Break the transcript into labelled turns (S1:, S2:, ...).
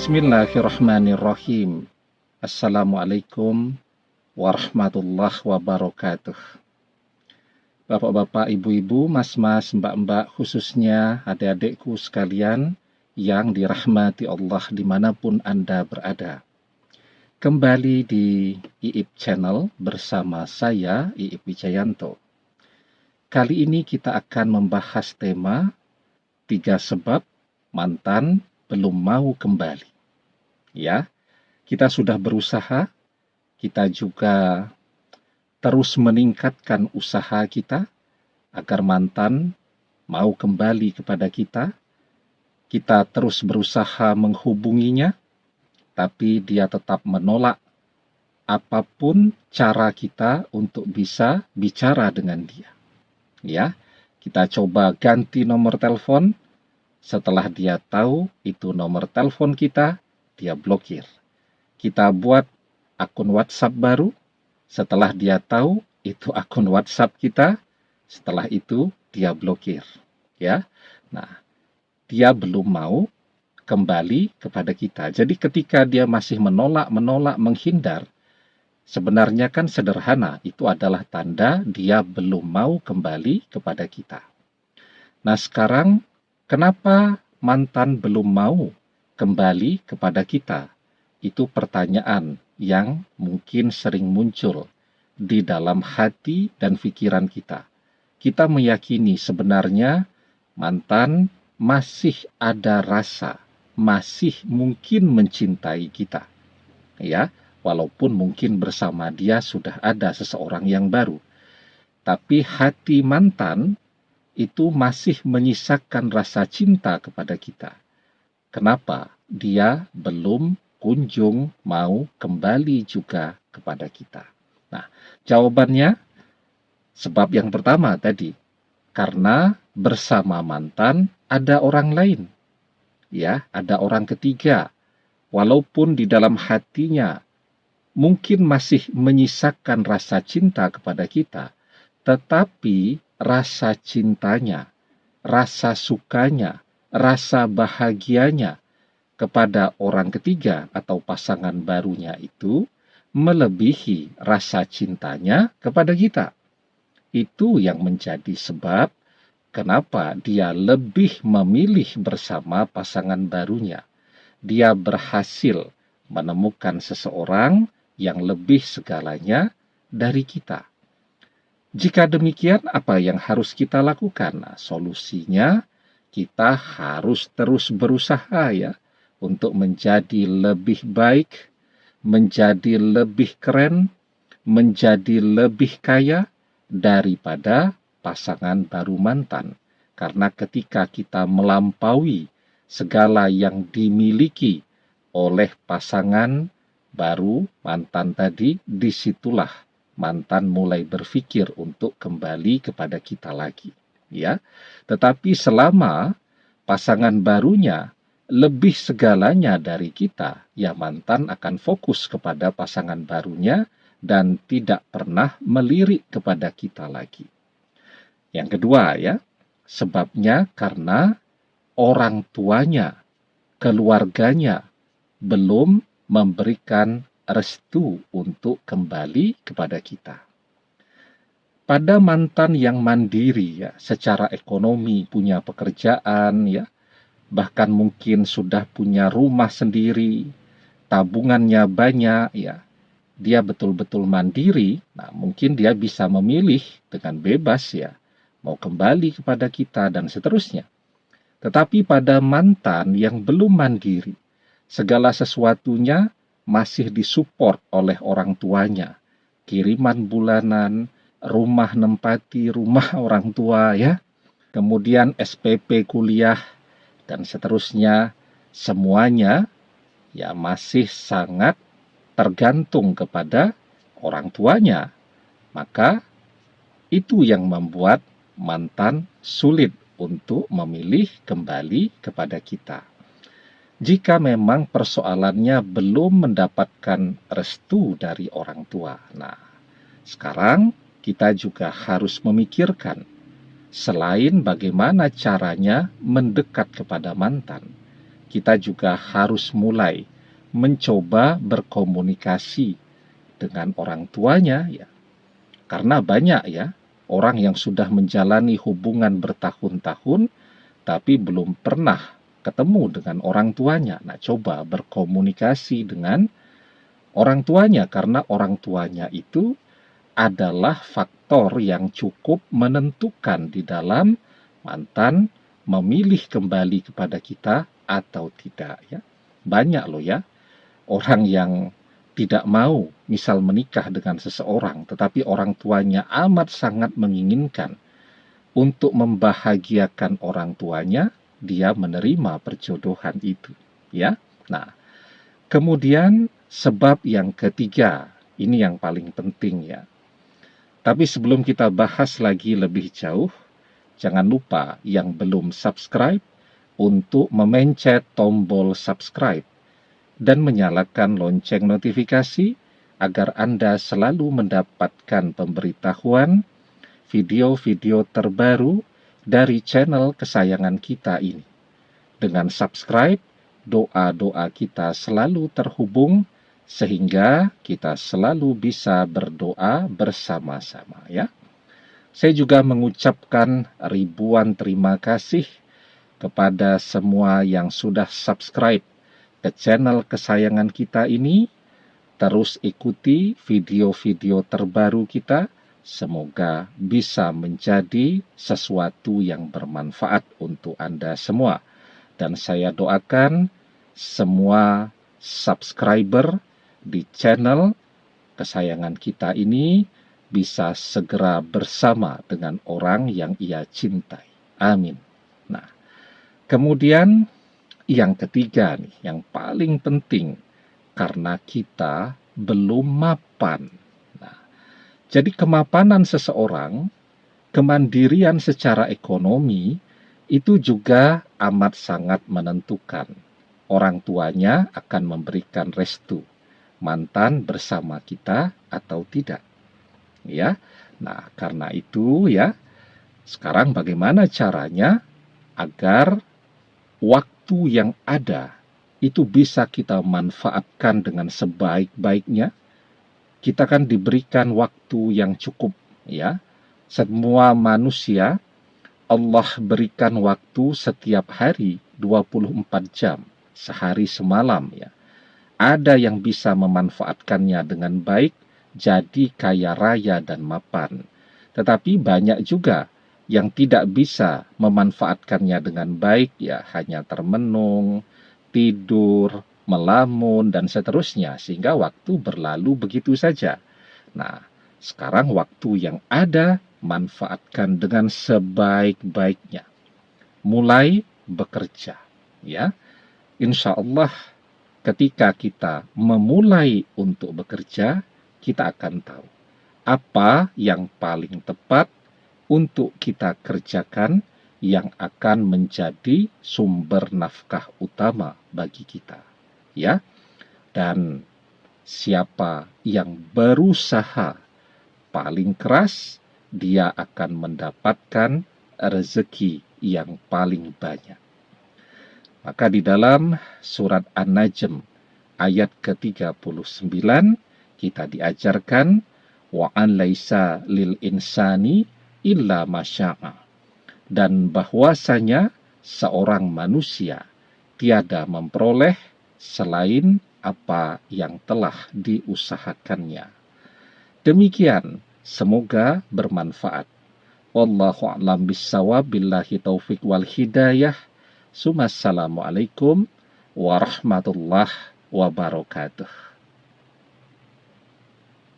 S1: Bismillahirrahmanirrahim. Assalamualaikum warahmatullahi wabarakatuh. Bapak-bapak, ibu-ibu, mas-mas, mbak-mbak, khususnya adik-adikku sekalian yang dirahmati Allah dimanapun Anda berada. Kembali di IIP Channel bersama saya, IIP Wijayanto. Kali ini kita akan membahas tema 3 sebab mantan belum mau kembali. Ya, kita sudah berusaha, kita juga terus meningkatkan usaha kita agar mantan mau kembali kepada kita. Kita terus berusaha menghubunginya, tapi dia tetap menolak apapun cara kita untuk bisa bicara dengan dia. Ya, kita coba ganti nomor telepon. Setelah dia tahu itu nomor telepon kita, dia blokir. Kita buat akun WhatsApp baru. Setelah dia tahu itu akun WhatsApp kita, setelah itu dia blokir. Ya, nah, dia belum mau kembali kepada kita. Jadi ketika dia masih menolak, menghindar, sebenarnya kan sederhana, itu adalah tanda dia belum mau kembali kepada kita. Nah, sekarang kenapa mantan belum mau kembali kepada kita? Itu pertanyaan yang mungkin sering muncul di dalam hati dan pikiran kita. Kita meyakini sebenarnya mantan masih ada rasa, masih mungkin mencintai kita. Ya, walaupun mungkin bersama dia sudah ada seseorang yang baru. Tapi hati mantan itu masih menyisakan rasa cinta kepada kita. Kenapa dia belum kunjung mau kembali juga kepada kita? Nah, jawabannya sebab yang pertama tadi, karena bersama mantan ada orang lain. Ya, ada orang ketiga. Walaupun di dalam hatinya mungkin masih menyisakan rasa cinta kepada kita, tetapi rasa cintanya, rasa sukanya, rasa bahagianya kepada orang ketiga atau pasangan barunya itu melebihi rasa cintanya kepada kita. Itu yang menjadi sebab kenapa dia lebih memilih bersama pasangan barunya. Dia berhasil menemukan seseorang yang lebih segalanya dari kita. Jika demikian, apa yang harus kita lakukan? Nah, solusinya kita harus terus berusaha ya untuk menjadi lebih baik, menjadi lebih keren, menjadi lebih kaya daripada pasangan baru mantan. Karena ketika kita melampaui segala yang dimiliki oleh pasangan baru mantan tadi, disitulah mantan mulai berpikir untuk kembali kepada kita lagi. Ya, tetapi selama pasangan barunya lebih segalanya dari kita, ya mantan akan fokus kepada pasangan barunya dan tidak pernah melirik kepada kita lagi. Yang kedua ya, sebabnya karena orang tuanya, keluarganya belum memberikan restu untuk kembali kepada kita. Pada mantan yang mandiri ya, secara ekonomi punya pekerjaan ya, bahkan mungkin sudah punya rumah sendiri, tabungannya banyak ya, dia betul-betul mandiri, nah mungkin dia bisa memilih dengan bebas ya, mau kembali kepada kita dan seterusnya. Tetapi pada mantan yang belum mandiri, segala sesuatunya masih disupport oleh orang tuanya. Kiriman bulanan, rumah nempati, rumah orang tua ya, kemudian SPP kuliah, dan seterusnya, semuanya ya masih sangat tergantung kepada orang tuanya. Maka itu yang membuat mantan sulit untuk memilih kembali kepada kita. Jika memang persoalannya belum mendapatkan restu dari orang tua. Nah, sekarang kita juga harus memikirkan selain bagaimana caranya mendekat kepada mantan, kita juga harus mulai mencoba berkomunikasi dengan orang tuanya ya. Karena banyak ya orang yang sudah menjalani hubungan bertahun-tahun tapi belum pernah ketemu dengan orang tuanya. Nah, coba berkomunikasi dengan orang tuanya karena orang tuanya itu adalah faktor yang cukup menentukan di dalam mantan memilih kembali kepada kita atau tidak ya. Banyak loh ya orang yang tidak mau misal menikah dengan seseorang tetapi orang tuanya amat sangat menginginkan untuk membahagiakan orang tuanya, dia menerima perjodohan itu ya. Nah, kemudian sebab yang ketiga, ini yang paling penting ya. Tapi sebelum kita bahas lagi lebih jauh, jangan lupa yang belum subscribe untuk memencet tombol subscribe dan menyalakan lonceng notifikasi agar Anda selalu mendapatkan pemberitahuan video-video terbaru dari channel kesayangan kita ini. Dengan subscribe, doa-doa kita selalu terhubung sehingga kita selalu bisa berdoa bersama-sama ya. Saya juga mengucapkan ribuan terima kasih kepada semua yang sudah subscribe ke channel kesayangan kita ini. Terus ikuti video-video terbaru kita. Semoga bisa menjadi sesuatu yang bermanfaat untuk Anda semua. Dan saya doakan semua subscriber di channel kesayangan kita ini bisa segera bersama dengan orang yang ia cintai. Amin. Nah, kemudian yang ketiga nih, yang paling penting, karena kita belum mapan. Nah, jadi kemapanan seseorang, kemandirian secara ekonomi, itu juga amat sangat menentukan. Orang tuanya akan memberikan restu mantan bersama kita atau tidak. Ya. Nah, karena itu ya, sekarang bagaimana caranya agar waktu yang ada itu bisa kita manfaatkan dengan sebaik-baiknya. Kita kan diberikan waktu yang cukup ya. Semua manusia Allah berikan waktu setiap hari 24 jam, sehari semalam ya. Ada yang bisa memanfaatkannya dengan baik, jadi kaya raya dan mapan. Tetapi banyak juga yang tidak bisa memanfaatkannya dengan baik, ya hanya termenung, tidur, melamun, dan seterusnya, sehingga waktu berlalu begitu saja. Nah, sekarang waktu yang ada, manfaatkan dengan sebaik-baiknya. Mulai bekerja, ya. Insya Allah, ketika kita memulai untuk bekerja, kita akan tahu apa yang paling tepat untuk kita kerjakan yang akan menjadi sumber nafkah utama bagi kita. Ya, dan siapa yang berusaha paling keras, dia akan mendapatkan rezeki yang paling banyak. Maka di dalam surat An-Najm ayat ke-39 kita diajarkan wa an laisa lil insani illa masya'a, dan bahwasanya seorang manusia tiada memperoleh selain apa yang telah diusahakannya. Demikian, semoga bermanfaat. Wallahu a'lam bissawab, billahi taufik wal hidayah. Assalamualaikum warahmatullahi wabarakatuh.